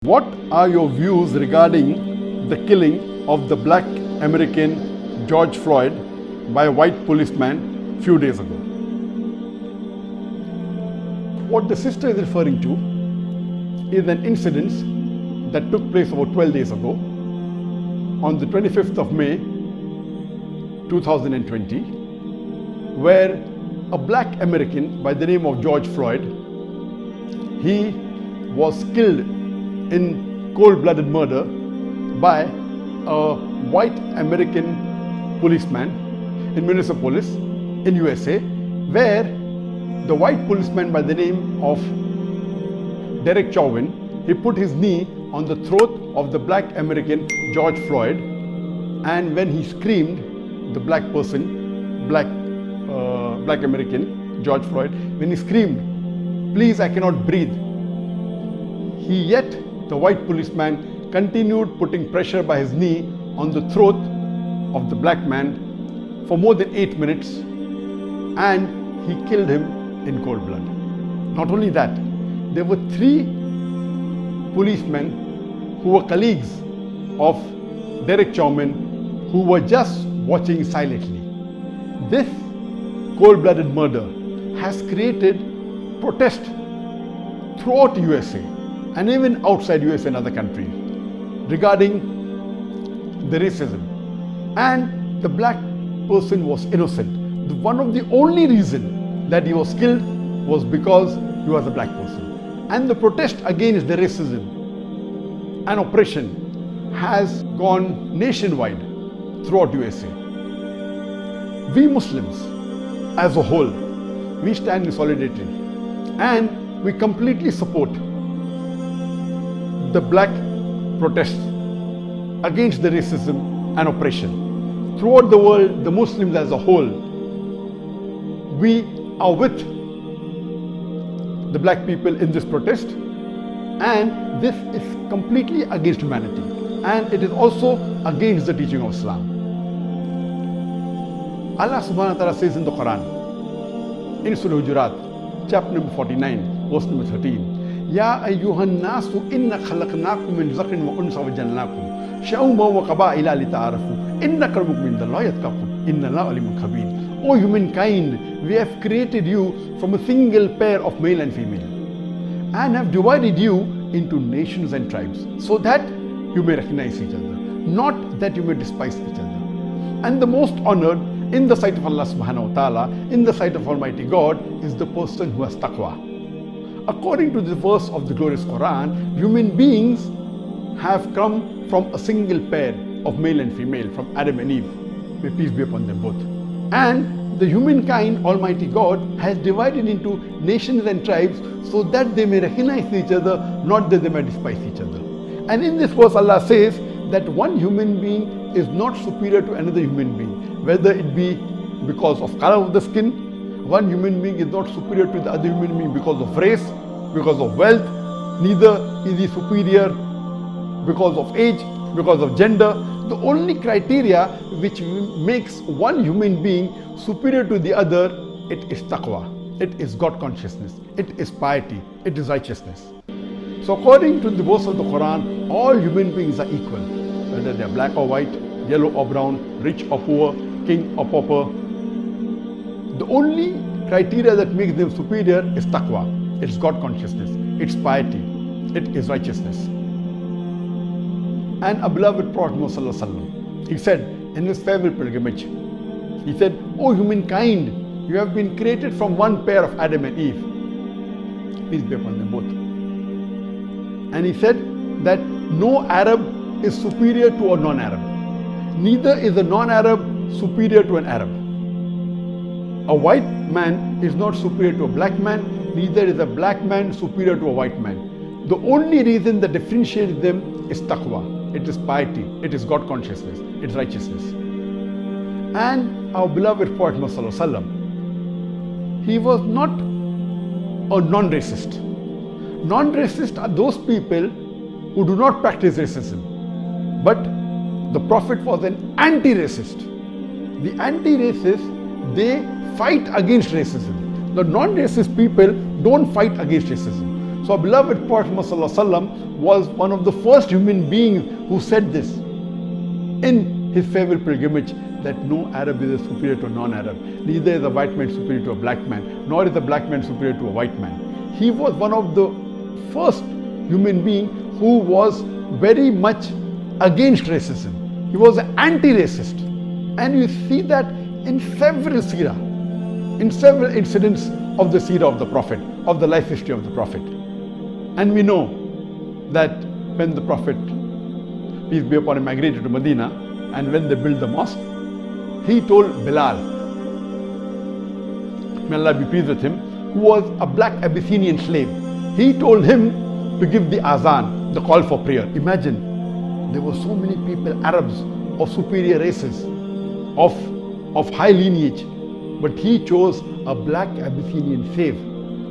What are your views regarding the killing of the black American George Floyd by a white policeman few days ago? What the sister is referring to is an incident that took place about 12 days ago on the 25th of May 2020, where a black American by the name of George Floyd, he was killed in cold-blooded murder by a white American policeman in Minneapolis in USA, where the white policeman by the name of Derek Chauvin, he put his knee on the throat of the black American George Floyd, and when he screamed, the black American George Floyd, when he screamed, "Please, I cannot breathe," the white policeman continued putting pressure by his knee on the throat of the black man for more than 8 minutes, and he killed him in cold blood. Not only that, there were 3 policemen who were colleagues of Derek Chauvin who were just watching silently. This cold-blooded murder has created protest throughout USA and even outside USA and other countries regarding the racism. And the black person was innocent. One of the only reason that he was killed was because he was a black person. And the protest against the racism and oppression has gone nationwide throughout USA. We Muslims as a whole, we stand in solidarity and we completely support the black protests against the racism and oppression. Throughout the world, the Muslims as a whole, we are with the black people in this protest, and this is completely against humanity, and it is also against the teaching of Islam. Allah subhanahu wa ta'ala says in the Quran, in Surah Hujurat, chapter number 49, verse number 13, يا أيها الناس إن خلقناكم من ذكر وأنثى وجعلناكم شعوبا وقبائل لتعارفوا إن أكرمكم عند الله يتقاكم إن الله عليم خبير. O humankind, we have created you from a single pair of male and female, and have divided you into nations and tribes, so that you may recognize each other, not that you may despise each other. And the most honored in the sight of Allah subhanahu wa ta'ala, in the sight of Almighty God, is the person who has taqwa. According to the verse of the glorious Quran, human beings have come from a single pair of male and female, from Adam and Eve, may peace be upon them both. And the humankind, Almighty God, has divided into nations and tribes so that they may recognize each other, not that they may despise each other. And in this verse, Allah says that one human being is not superior to another human being, whether it be because of color of the skin. One human being is not superior to the other human being because of race, because of wealth. Neither is he superior because of age, because of gender. The only criteria which makes one human being superior to the other, it is taqwa, it is God consciousness, it is piety, it is righteousness. So according to the verse of the Quran, all human beings are equal, whether they are black or white, yellow or brown, rich or poor, king or pauper. The only criteria that makes them superior is taqwa, it's God consciousness, it's piety, it is righteousness. And a beloved Prophet Muhammad, he said in his farewell pilgrimage, he said, "O humankind, you have been created from one pair of Adam and Eve, peace be upon them both." And he said that no Arab is superior to a non-Arab, neither is a non-Arab superior to an Arab. A white man is not superior to a black man, neither is a black man superior to a white man. The only reason that differentiates them is taqwa, it is piety, it is God consciousness, it is righteousness. And our beloved Prophet Muhammad, he was not a non-racist. Non-racist are those people who do not practice racism. But the Prophet was an anti-racist. The anti-racists, they fight against racism. The non-racist people don't fight against racism. So our beloved Prophet ﷺ was one of the first human beings who said this in his favorite pilgrimage, that no Arab is superior to a non-Arab. Neither is a white man superior to a black man, nor is a black man superior to a white man. He was one of the first human being who was very much against racism. He was an anti-racist. And you see that in several seerah, in several incidents of the seerah of the Prophet, of the life history of the Prophet. And we know that when the Prophet, peace be upon him, migrated to Medina, and when they built the mosque, he told Bilal, may Allah be pleased with him, who was a black Abyssinian slave, he told him to give the azan, the call for prayer. Imagine, there were so many people, Arabs of superior races, of high lineage, but he chose a black Abyssinian slave,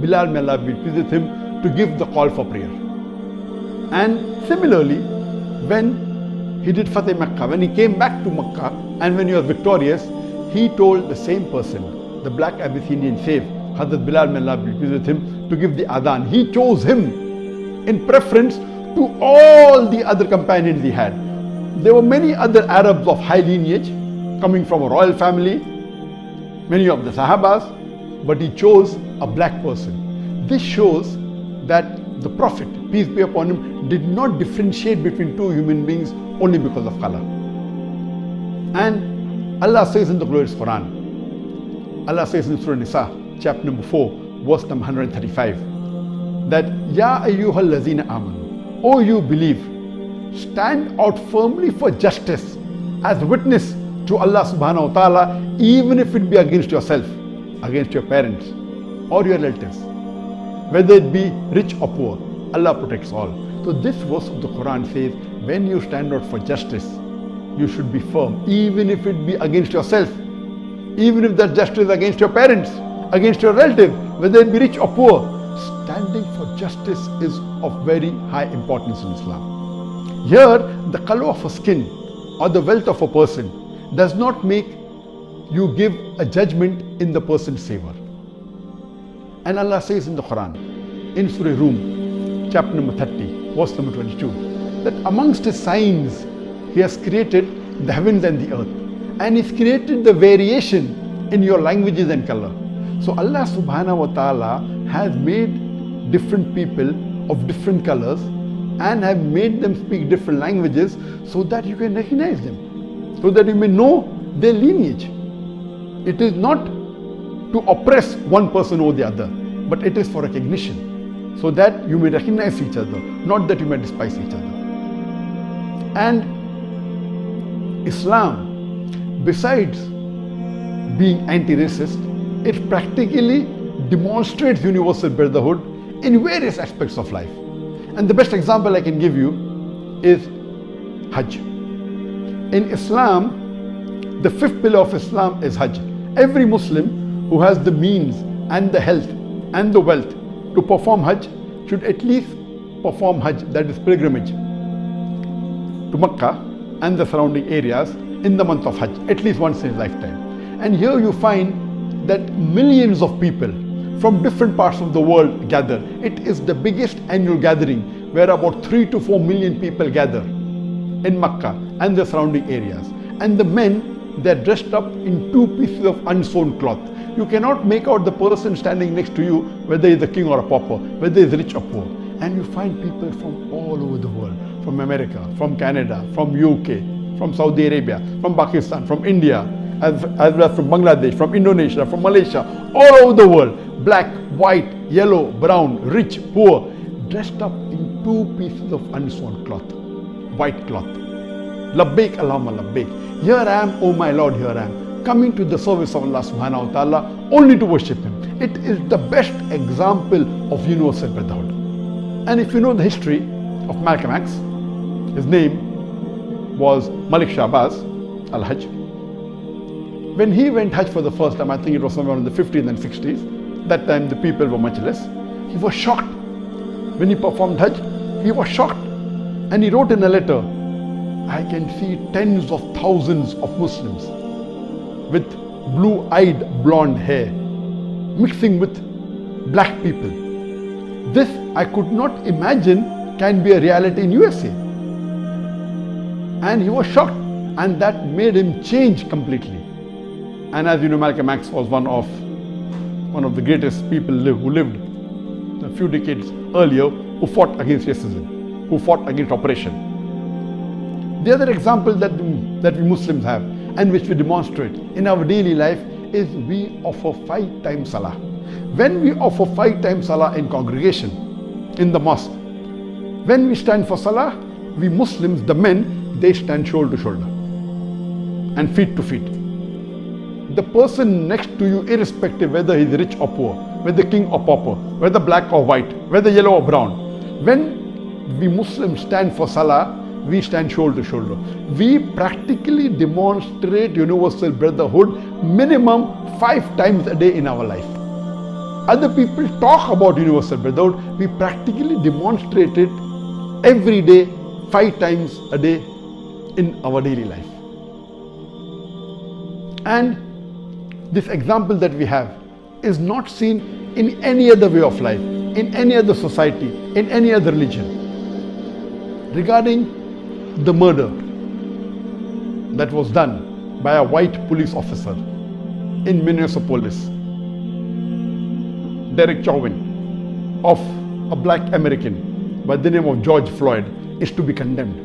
Bilal, may Allah be pleased with him, to give the call for prayer. And similarly, when he did Fateh Makkah, when he came back to Makkah and when he was victorious, he told the same person, the black Abyssinian slave, Hazrat Bilal, may Allah be pleased with him, to give the adhan. He chose him in preference to all the other companions he had. There were many other Arabs of high lineage coming from a royal family, many of the Sahabas, but he chose a black person. This shows that the Prophet, peace be upon him, did not differentiate between two human beings only because of color. And Allah says in the glorious Quran, Allah says in Surah Nisa, chapter number 4, verse number 135, that Ya ayyuhal lazina amanu, O you believe, stand out firmly for justice as witness to Allah subhanahu wa ta'ala, even if it be against yourself, against your parents or your relatives, whether it be rich or poor. Allah protects all. So this verse of the Quran says, when you stand out for justice, you should be firm, even if it be against yourself, even if that justice is against your parents, against your relative, whether it be rich or poor. Standing for justice is of very high importance in Islam. Here, the color of a skin or the wealth of a person does not make you give a judgment in the person's favor. And Allah says in the Quran, in Surah Rum, chapter number 30, verse number 22, that amongst His signs, He has created the heavens and the earth, and He's created the variation in your languages and color. So Allah subhanahu wa ta'ala has made different people of different colors and have made them speak different languages so that you can recognize them, so that you may know their lineage. It is not to oppress one person over the other, but it is for recognition, so that you may recognize each other, not that you may despise each other. And Islam, besides being anti-racist, it practically demonstrates universal brotherhood in various aspects of life. And the best example I can give you is Hajj. In Islam, the fifth pillar of Islam is Hajj. Every Muslim who has the means and the health and the wealth to perform Hajj should at least perform Hajj, that is pilgrimage, to Makkah and the surrounding areas in the month of Hajj, at least once in his lifetime. And here you find that millions of people from different parts of the world gather. It is the biggest annual gathering where about 3 to 4 million people gather in Makkah and the surrounding areas. And the men, they're dressed up in 2 pieces of unsewn cloth. You cannot make out the person standing next to you, whether he's a king or a pauper, whether he's rich or poor. And you find people from all over the world, from America, from Canada, from UK, from Saudi Arabia, from Pakistan, from India, as well as from Bangladesh, from Indonesia, from Malaysia, all over the world, black, white, yellow, brown, rich, poor, dressed up in 2 pieces of unsewn cloth, white cloth. Labbaik Allahumma labbaik. Here I am, oh my Lord, here I am, coming to the service of Allah subhanahu wa ta'ala only to worship Him. It is the best example of universal brotherhood. And if you know the history of Malcolm X, his name was Malik Shahbaz al-Hajj. When he went Hajj for the first time, I think it was somewhere in the 50s and 60s, that time the people were much less, he was shocked. When he performed Hajj, he was shocked. And he wrote in a letter, I can see tens of thousands of Muslims with blue-eyed blonde hair mixing with black people. This I could not imagine can be a reality in USA. And he was shocked, and that made him change completely. And as you know, Malcolm X was one of the greatest people who lived a few decades earlier, who fought against racism, who fought against oppression. The other example that we Muslims have, and which we demonstrate in our daily life, is we offer 5 times salah. When we offer 5 times salah in congregation, in the mosque, when we stand for salah, we Muslims, the men, they stand shoulder to shoulder and feet to feet. The person next to you, irrespective whether he is rich or poor, whether king or pauper, whether black or white, whether yellow or brown, when we Muslims stand for salah, we stand shoulder to shoulder. We practically demonstrate universal brotherhood minimum 5 times a day in our life. Other people talk about universal brotherhood. We practically demonstrate it every day, 5 times a day in our daily life. And this example that we have is not seen in any other way of life, in any other society, in any other religion. Regarding the murder that was done by a white police officer in Minneapolis, Derek Chauvin, of a black American by the name of George Floyd, is to be condemned.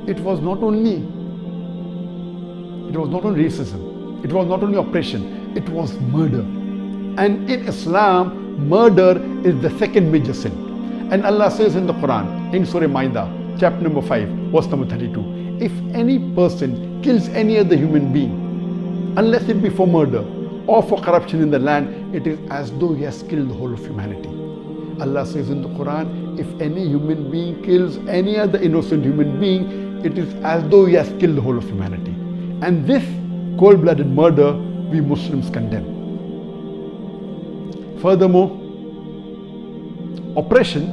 It was not only racism, it was not only oppression, it was murder. And in Islam, murder is the second major sin. And Allah says in the Quran, in Surah Maida, chapter number 5, verse number 32, if any person kills any other human being, unless it be for murder or for corruption in the land, it is as though he has killed the whole of humanity. Allah says in the Quran, if any human being kills any other innocent human being, it is as though he has killed the whole of humanity. And this cold-blooded murder we Muslims condemn. Furthermore, oppression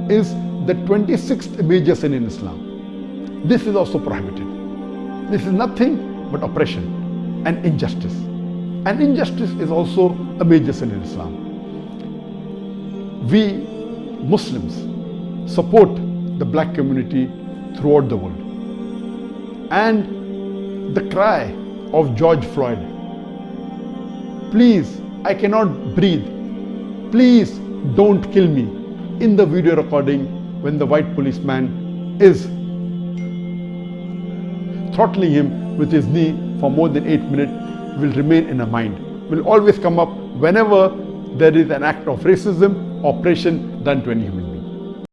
is the 26th major sin in Islam. This is also prohibited. This is nothing but oppression and injustice. And injustice is also a major sin in Islam. We Muslims support the black community throughout the world. And the cry of George Floyd, please, I cannot breathe, please don't kill me, in the video recording when the white policeman is throttling him with his knee for more than 8 minutes, will remain in our mind, will always come up whenever there is an act of racism, oppression done to any human